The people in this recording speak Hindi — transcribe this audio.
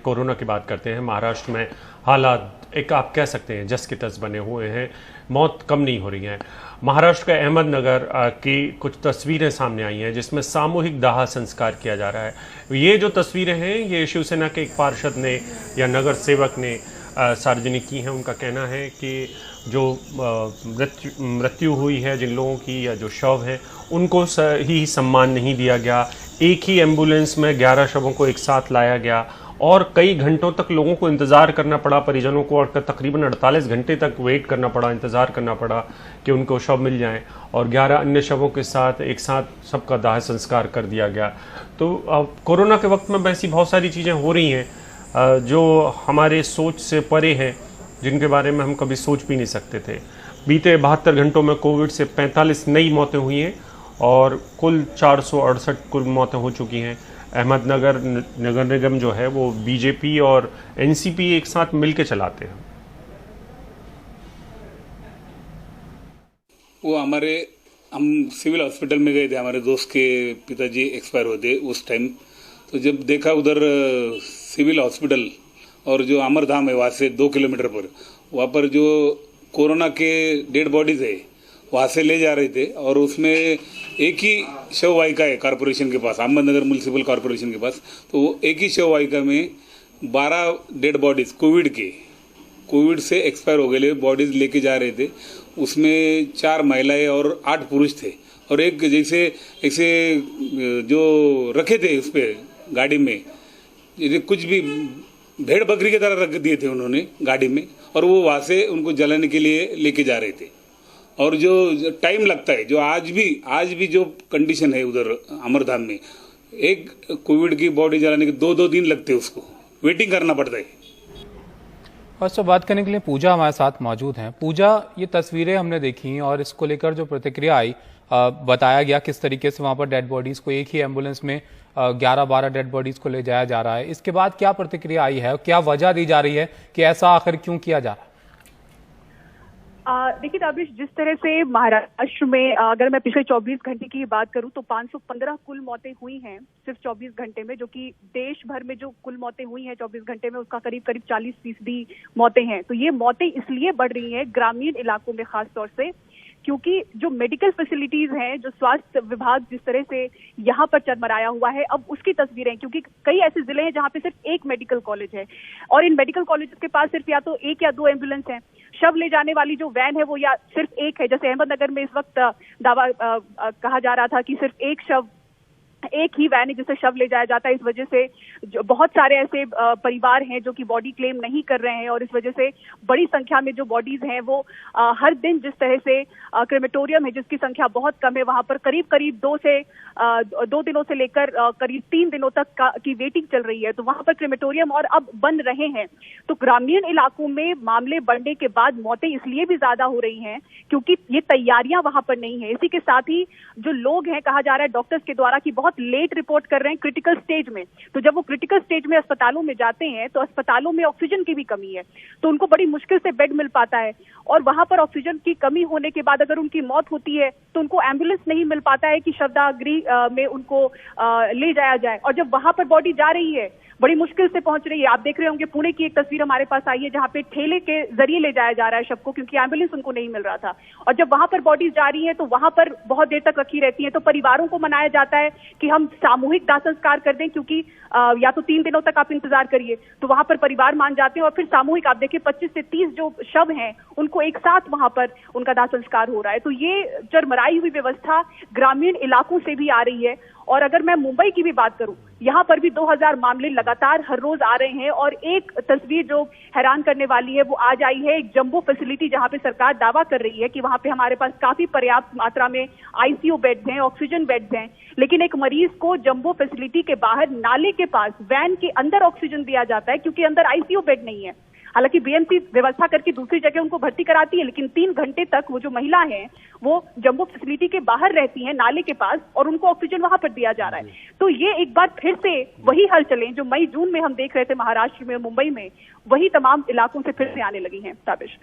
कोरोना की बात करते हैं। महाराष्ट्र में हालात एक आप कह सकते हैं जस के तस बने हुए हैं, मौत कम नहीं हो रही है। महाराष्ट्र के अहमदनगर की कुछ तस्वीरें सामने आई हैं जिसमें सामूहिक दाह संस्कार किया जा रहा है। ये जो तस्वीरें हैं ये शिवसेना के एक पार्षद ने या नगर सेवक ने सार्वजनिक की हैं। उनका कहना है कि जो मृत्यु हुई है जिन लोगों की या जो शव हैं उनको सही सम्मान नहीं दिया गया। एक ही एम्बुलेंस में 11 शवों को एक साथ लाया गया और कई घंटों तक लोगों को इंतज़ार करना पड़ा, परिजनों को और तकरीबन 48 घंटे तक वेट करना पड़ा, इंतज़ार करना पड़ा कि उनको शव मिल जाएं और 11 अन्य शवों के साथ एक साथ सबका दाह संस्कार कर दिया गया। तो कोरोना के वक्त में ऐसी बहुत सारी चीज़ें हो रही हैं जो हमारे सोच से परे हैं, जिनके बारे में हम कभी सोच भी नहीं सकते थे। बीते 72 घंटों में कोविड से 45 नई मौतें हुई हैं और कुल 468 कुल मौतें हो चुकी हैं। अहमदनगर नगर निगम जो है वो बीजेपी और एनसीपी एक साथ मिलकर चलाते हैं। वो हम सिविल हॉस्पिटल में गए थे, हमारे दोस्त के पिताजी एक्सपायर होते उस टाइम। तो जब देखा उधर सिविल हॉस्पिटल और जो अमरधाम है वहाँ से 2 किलोमीटर पर, वहाँ पर जो कोरोना के डेड बॉडीज है वहाँ से ले जा रहे थे और उसमें एक ही शव वाहिका है कॉरपोरेशन के पास, अहमदनगर म्युनिसिपल कॉरपोरेशन के पास। तो वो एक ही शव वाहिका में 12 डेड बॉडीज कोविड से एक्सपायर हो गए बॉडीज लेके जा रहे थे। उसमें 4 महिलाएं और 8 पुरुष थे और एक जैसे ऐसे जो रखे थे उस पर गाड़ी में, जैसे कुछ भी भेड़ बकरी की तरह रख दिए थे उन्होंने गाड़ी में और वो वहाँ से उनको जलाने के लिए लेके जा रहे थे। और जो टाइम लगता है, जो आज भी जो कंडीशन है उधर अमरधाम में, एक कोविड की बॉडी जलाने के 2-2 दिन लगते हैं, उसको वेटिंग करना पड़ता है। और इससे बात करने के लिए पूजा हमारे साथ मौजूद हैं। पूजा, ये तस्वीरें हमने देखी और इसको लेकर जो प्रतिक्रिया आई, बताया गया किस तरीके से वहां पर डेड बॉडीज को एक ही एम्बुलेंस में 11-12 डेड बॉडीज को ले जाया जा रहा है। इसके बाद क्या प्रतिक्रिया आई है, क्या वजह दी जा रही है कि ऐसा आखिर क्यों किया जा रहा है? देखिए ताबिश, जिस तरह से महाराष्ट्र में अगर मैं पिछले 24 घंटे की बात करूं तो 515 कुल मौतें हुई हैं सिर्फ 24 घंटे में, जो कि देश भर में जो कुल मौतें हुई हैं 24 घंटे में उसका करीब 40% मौतें हैं। तो ये मौतें इसलिए बढ़ रही हैं ग्रामीण इलाकों में खास तौर से, क्योंकि जो मेडिकल फैसिलिटीज हैं, जो स्वास्थ्य विभाग जिस तरह से यहाँ पर चरमराया हुआ है, अब उसकी तस्वीरें, क्योंकि कई ऐसे जिले हैं जहाँ पे सिर्फ एक मेडिकल कॉलेज है और इन मेडिकल कॉलेज के पास सिर्फ या तो 1 या 2 एम्बुलेंस हैं। शव ले जाने वाली जो वैन है वो या सिर्फ एक है, जैसे अहमदनगर में इस वक्त दावा कहा जा रहा था कि सिर्फ एक ही वैन है जिससे शव ले जाया जाता है। इस वजह से जो बहुत सारे ऐसे परिवार हैं जो कि बॉडी क्लेम नहीं कर रहे हैं और इस वजह से बड़ी संख्या में जो बॉडीज हैं वो हर दिन, जिस तरह से क्रेमेटोरियम है जिसकी संख्या बहुत कम है, वहां पर करीब 2 दिनों से लेकर करीब 3 दिनों तक की वेटिंग चल रही है। तो वहां पर क्रेमेटोरियम और अब बन रहे हैं। तो ग्रामीण इलाकों में मामले बढ़ने के बाद मौतें इसलिए भी ज्यादा हो रही हैं क्योंकि ये तैयारियां वहां पर नहीं है। इसी के साथ ही जो लोग हैं, कहा जा रहा है डॉक्टर्स के द्वारा कि बहुत लेट रिपोर्ट कर रहे हैं क्रिटिकल स्टेज में। तो जब वो क्रिटिकल स्टेज में अस्पतालों में जाते हैं तो अस्पतालों में ऑक्सीजन की भी कमी है, तो उनको बड़ी मुश्किल से बेड मिल पाता है और वहां पर ऑक्सीजन की कमी होने के बाद अगर उनकी मौत होती है तो उनको एम्बुलेंस नहीं मिल पाता है कि शवदाह गृह में उनको ले जाया जाए। और जब वहां पर बॉडी जा रही है, बड़ी मुश्किल से पहुंच रही है। आप देख रहे होंगे पुणे की एक तस्वीर हमारे पास आई है जहां पे ठेले के जरिए ले जाया जा रहा है शव को, क्योंकि एम्बुलेंस उनको नहीं मिल रहा था। और जब वहां पर बॉडीज जा रही है तो वहां पर बहुत देर तक रखी रहती है। तो परिवारों को मनाया जाता है कि हम सामूहिक दाह संस्कार कर दें, क्योंकि या तो 3 दिनों तक आप इंतजार करिए। तो वहां पर परिवार मान जाते हैं और फिर सामूहिक, आप देखिए 25 से 30 जो शव हैं उनको एक साथ वहां पर उनका दाह संस्कार हो रहा है। तो ये चरमराई हुई व्यवस्था ग्रामीण इलाकों से भी आ रही है। और अगर मैं मुंबई की भी बात करूं, यहाँ पर भी 2000 मामले लगातार हर रोज आ रहे हैं। और एक तस्वीर जो हैरान करने वाली है वो आज आई है, एक जंबो फैसिलिटी जहां पे सरकार दावा कर रही है कि वहां पे हमारे पास काफी पर्याप्त मात्रा में आईसीयू बेड्स हैं, ऑक्सीजन बेड्स हैं, लेकिन एक मरीज को जंबो फैसिलिटी के बाहर नाले के पास वैन के अंदर ऑक्सीजन दिया जाता है क्योंकि अंदर आईसीयू बेड नहीं है। हालांकि बीएमसी व्यवस्था करके दूसरी जगह उनको भर्ती कराती है, लेकिन 3 घंटे तक वो जो महिला है वो जंबो फैसिलिटी के बाहर रहती है नाले के पास और उनको ऑक्सीजन वहां पर दिया जा रहा है। तो ये एक बार फिर से वही हलचलें जो मई जून में हम देख रहे थे महाराष्ट्र में, मुंबई में, वही तमाम इलाकों से फिर से आने लगी हैं। ताबिश।